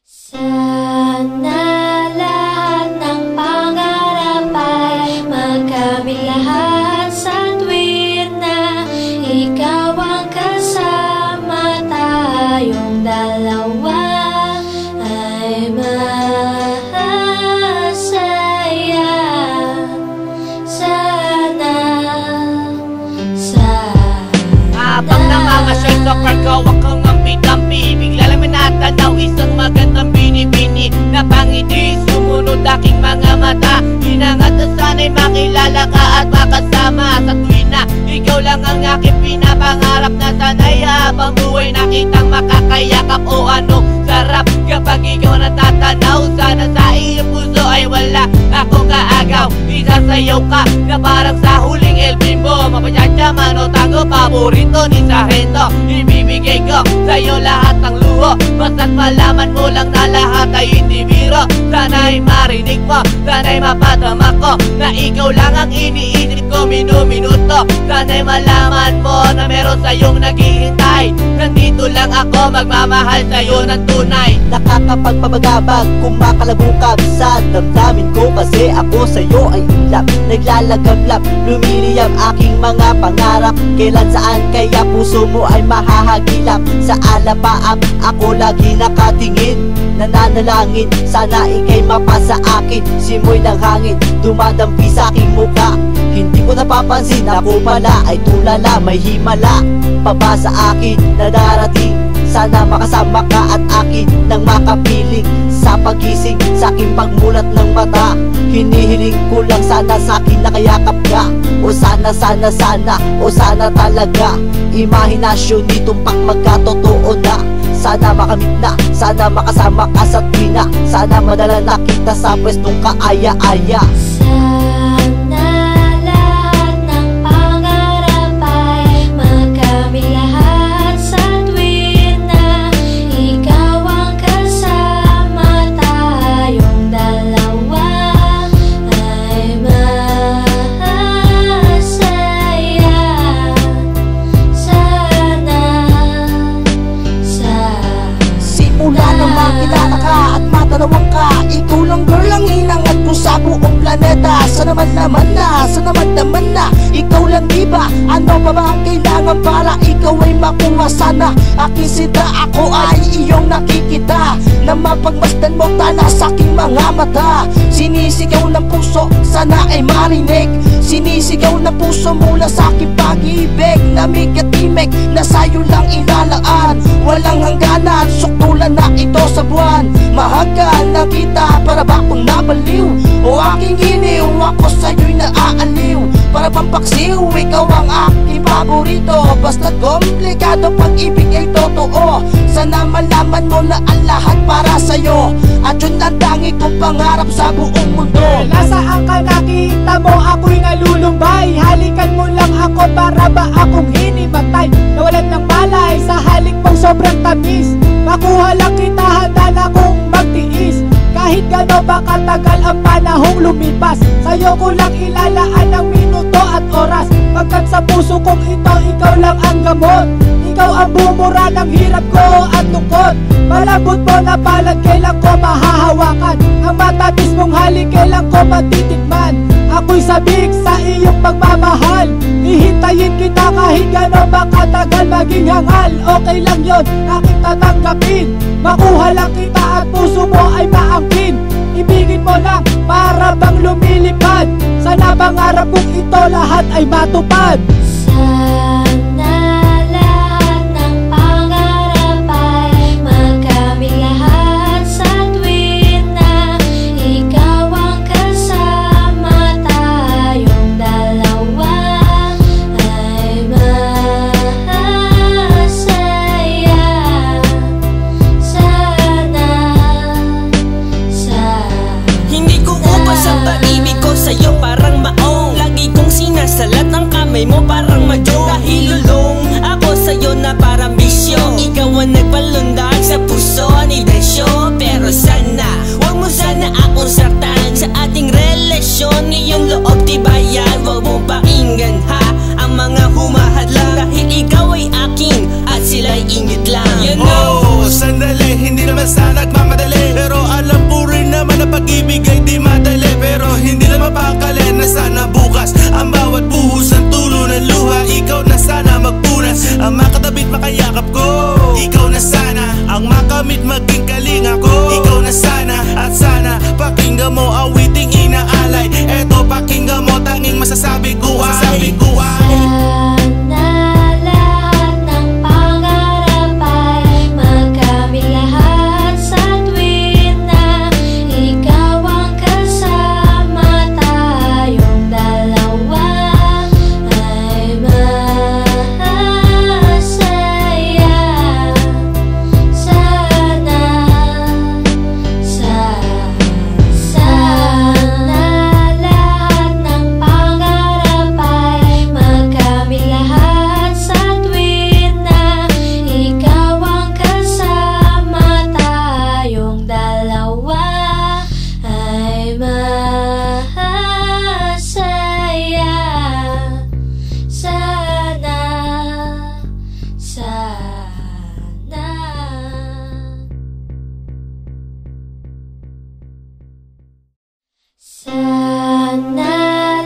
Sana lahat ng pangarap ay magkamit lahat sa tuwin na ikaw ang kasama, tayong dalawa ay masaya. Sana habang namamasyal sa park, hawak kang ampi-dampi, bigla lang may natanaw isang magandang bini-bini na pangiti, sumunod aking mga mata. Hinangat na sana'y makilala ka at makasama sa tuwin na ikaw lang ang aking pinapangarap, na sana'y habang buhay nakitang makakayakap. O anong sarap kapag ikaw natatanaw, sana sa iyong puso ay wala akong kaagaw. Isasayaw ka na parang sa huling El Bimbo, mapachachamano tango, paborito ni Sargento. Ibibigay ko sa'yo lahat ng luho, basta't malaman mo lang na lahat ay hindi biro. Sana'y marinig mo, sana'y mapadama ko na ikaw lang ang iniisip ko minuto. Sana'y malaman mo na meron sa'yong naghihintay, nandito lang ako magmamahal sa'yo ng tunay. Nakakapagpabagabag, kumakalabukab sa damdamin ko, kasi ako sa'yo ay ulap, naglalagablap, lumiliyab aking mga pangarap. Kailan saan kaya puso mo ay mahahagilap? Sa alapaap ako lagi nakatingin, nananalangin sana ika'y mapasa akin. Simoy ng hangin dumadampi sa aking muka, hindi ko napapansin ako pala ay tulala, may himala pa ba sa akin na darating. Sana makasama ka at akin nang makapiling sa pagising, sa aking pagmulat ng mata. Hinihiling ko lang sana sa akin nakayakap ka, o sana o sana talaga. Imahinasyon nitong magkatotoo na, sana makamit na, sana makasama ka sa tuwina, sana madala na kita sa pwestong kaaya-aya. Sana lahat ng pangarap ay magkamit lahat sa tuwin na ikaw ang kasama, tayong dalawa ay masaya. Simula nang makilala ka at matanawang ka, ikaw lang girl ang hinangat ko sa buong planeta. Sana naman na ikaw lang, diba? Ano pa ba ang kailangan para ikaw ay makuha? Sana aking sinta, ako ay iyong nakikita, na mapagmasdan mo tala sa aking mga mata. Sinisigaw ng puso, sana ay marinig, sinisigaw ng puso mula sa aking pag-ibig. Namig at imig na sa'yo lang ilalaan, walang hangganan, suktulan na ito sa buwan. Mahagkan na kita, para ba akong nabaliw? O aking giniw, ako sa'yo'y naaaliw. Para bang paksiw, ikaw ang aking paborito. Basta't komplikado, pag-ibig ay totoo. Sana malaman mo na ang lahat para sa'yo, at yun ang tangi kong pangarap sa buong mundo. Nasaan ka, nakita mo ako'y nalulumbay? Halikan mo lang ako, para ba akong hinimatay? Nawalan ng malay sa halik mong sobrang tamis, makuha lang kita, handa na kong magtiis. Kahit gano ba katagal ang panahong lumipas, sa'yo ko lang ilalaan ang minuto at oras. Pagkat sa puso kong ito, ikaw lang ang gamot, ikaw ang bumura ng hirap ko at lungkot. Malambot mo na palad, kailan ko mahahawakan? Ang matatis mong halik, kailan ko matitikman? Ako'y sabik sa iyong pagmamahal, hihintayin kita kahit gano ba katagal maging hangal. Okay lang yon, aking tatanggapin, makuha lang kita at puso mo ay maangkin. Ibigin mo lang, para bang lumilipad, sana pangarap kong ito lahat ay matupad. Sana lahat ng pangarap ay magkamit lahat sa tuwin na ikaw ang kasama, tayong dalawa ay masaya. Hindi ko ubas ang pag-ibig ko sa'yo, parang maong lagi kong sinasalat ng kamay mo, parang majong. nagmamadali, pero alam ko rin naman na pag-ibig ay di madali. Pero hindi na mapakali na sana bukas ang bawat buhos ng tulo ng luha. Ikaw na sana magpunas, ang makatabit makayakap ko. Ikaw na sana ang makamit maging kalinga ko. Ikaw na sana at sana pakinggan mo awiting inaalay. Eto pakinggan mo tanging masasabi ko ay Sana lahat ng pangarap ay makamit lahat sa tuwin na ikaw ang kasama. Tayong dalawa ay masaya. Sana lahat ng pangarap ay makamit lahat sa tuwin na ikaw ang kasama. Tayong dalawa ay masaya. Sana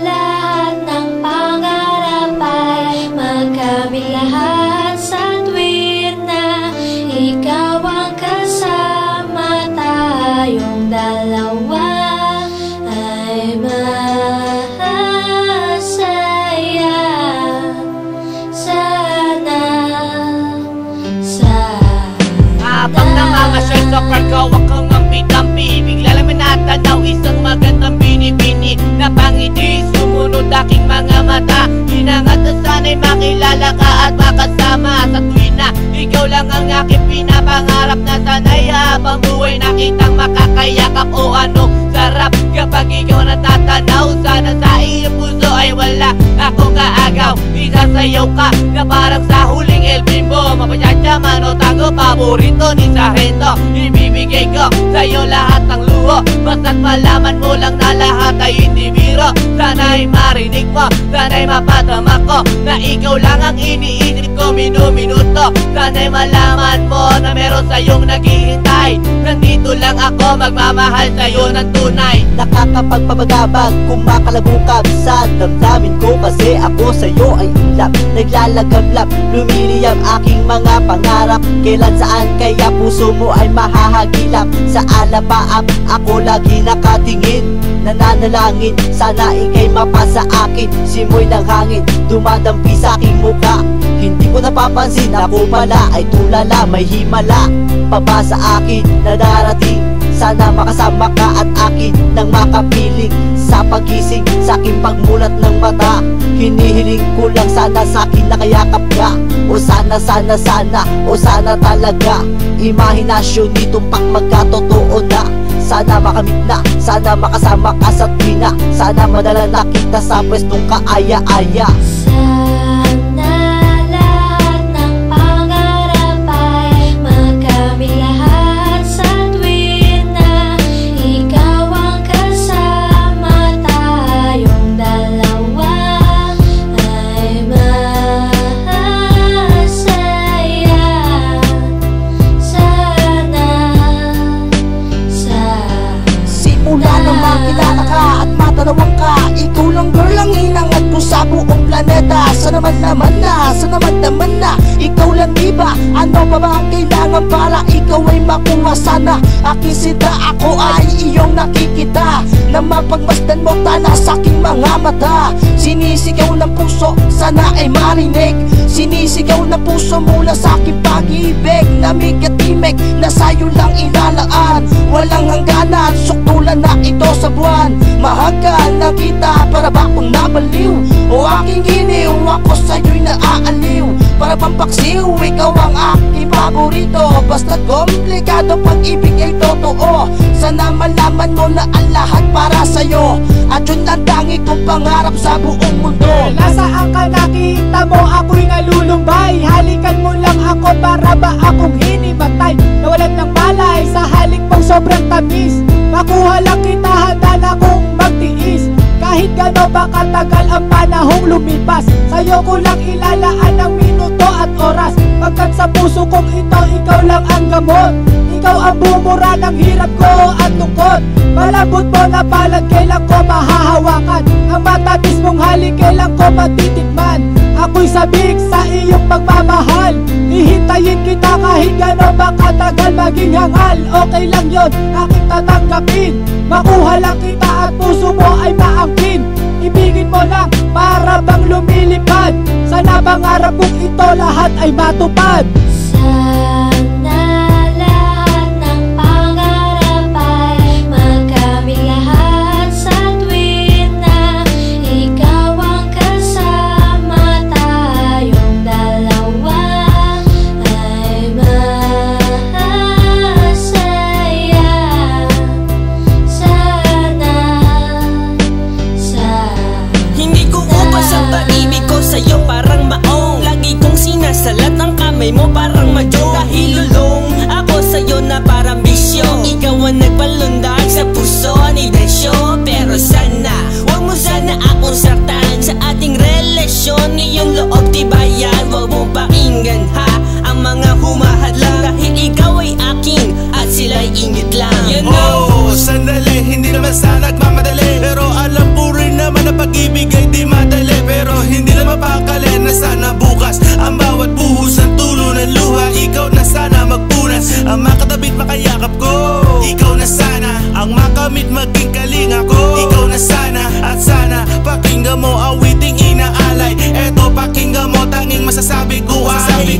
lahat ng pangarap ay makamit lahat sa tuwin na ikaw ang kasama. Tayong dalawa ay masaya. Habang namamasyal sa parko, wag kang ampi-dampi. Bigla lang may natanaw isang magandang bini-bini na pangiti, sumunod aking mga mata. Hinangat na sana'y makilala ka at makasama sa tuwin na ikaw lang ang aking pinapangarap. Na sana'y habang buhay nakitang makakayakap. O anong sarap kapag ikaw natatanaw. Sana sa iyong puso ay wala akong kaagaw. Isasayaw ka na parang sa huling El Bimbo. Mapachadyaman o tango, paborito ni Sargento. Ibibigay ko sa'yo lahat ng luho, basta't malaman mo lang na lahat ay hindi biro. Sana'y marinig mo, sana'y mapatama ko na ikaw lang ang iniisip ko minuminuto. Sana'y malaman mo na meron sa'yong naghihintay. Nandito lang ako magmamahal sa'yo ng tunay. Nakakapagpabagabag, kumakalabukab sa damdamin ko. Kasi ako sa'yo ay ulap, naglalagablap, lumiliyab aking mga pangarap. Kailan saan kaya puso mo ay mahahagilap. Sa alapaap ako lagi nakatingin, nananalangin sana ika'y mapasa akin. Simoy ng hangin dumadampi sa aking mukha. Hindi ko napapansin ako pala ay tulala, may himala paba sa akin na darating. Sana makasama ka at akin nang makapiling sa pagising, sa aking pagmulat ng mata. Hinihiling ko lang sana sa akin nakayakap ka. O sana, o sana talaga. Imahinasyon nitumpak magkatotoo na. Sana makamit na, sana makasama ka sa tuwina. Sana madala na kita sa pwestong kaaya-aya. Sana lahat ng pangarap ay makamit lahat sa tuwin na ikaw ang kasama. Tayong dalawa ay masaya. Simula nang makilala ka at matanawang ka, ikaw lang girl ang hinangat ko sa buong planeta. Sana naman na ikaw lang diba? Ano pa ba ang kailangan para ikaw ay makuha? Sana aking sinta, ako ay iyong nakikita, na mapagmasdan mo tala sa aking mga mata. Sinisigaw ng puso, sana ay marinig. Sinisigaw ng puso mula sa aking pag-ibig. Namig at timig na sa'yo lang ilalaan. Walang hangganan, suktulan na ito sa buwan. Mahagkan na kita, para ba akong nabaliw? O aking giniw, ako sa'yo'y naaaliw. Para pampaksiw, ikaw ang aking paborito. Basta't komplikado, pag-ibig ay totoo. Sana malaman mo na ang lahat para sa'yo, at yun ang tangi kong pangarap sa buong mundo. Nasaan ka nakita mo ako'y nalulumbay? Halikan mo lang ako, para ba akong hinimatay? Nawalan ng malay sa halik mong sobrang tamis. Makuha lang kita, handa na kong magtiis. Kahit gano ba katagal ang panahong lumipas, sa'yo ko lang ilalaan ang minuto minuto at oras, pagkat sa puso kong ito, ikaw lang ang gamot. Ikaw ang bumura ng hirap ko at lungkot. Malambot mo na palad, kailan ko mahahawakan? Ang matamis mong halik, kailan ko matitikman? Ako'y sabik sa iyong pagmamahal, hihintayin kita kahit gano'n ba katagal. Maging hangal, okay lang yon, aking tatanggapin. Makuha lang kita at puso mo ay maangkin. Ibigin mo lang para bang lumilipad. Sana pangarap kong ito lahat ay matupad. Sana lahat ng pangarap ay magkamit lahat sa tuwin na ikaw ang kasama. Tayong dalawa ay masaya. Hindi ko upas ang pag-ibig ko sa'yo, parang maong lagi kong sinasalat ng kamay mo, parang majong. Dahil lulong ako sa'yo na parang bisyo, ikaw ang nagpalundag sa puso ni Desyo. Pero sana, huwag mo sana akong saktan sa ating relasyon. Iyong loob tibayan, huwag mong pakinggan ha ang mga humahadlang. Dahil ikaw ay akin at sila'y ingit lang. You know, Sandali, hindi naman sana nagmamadali, pero alam ko rin naman na pag-ibig ay di madali. Pero hindi na mapakali na sana bukas ang bawat buhos ng tulo ng luha, ikaw na sana magpunas. Ang makatabit makayakap ko, ikaw na sana. Ang makamit maging kalinga ko, ikaw na sana. At sana pakinggan mo awiting inaalay. Eto pakinggan mo, tanging masasabi ko ay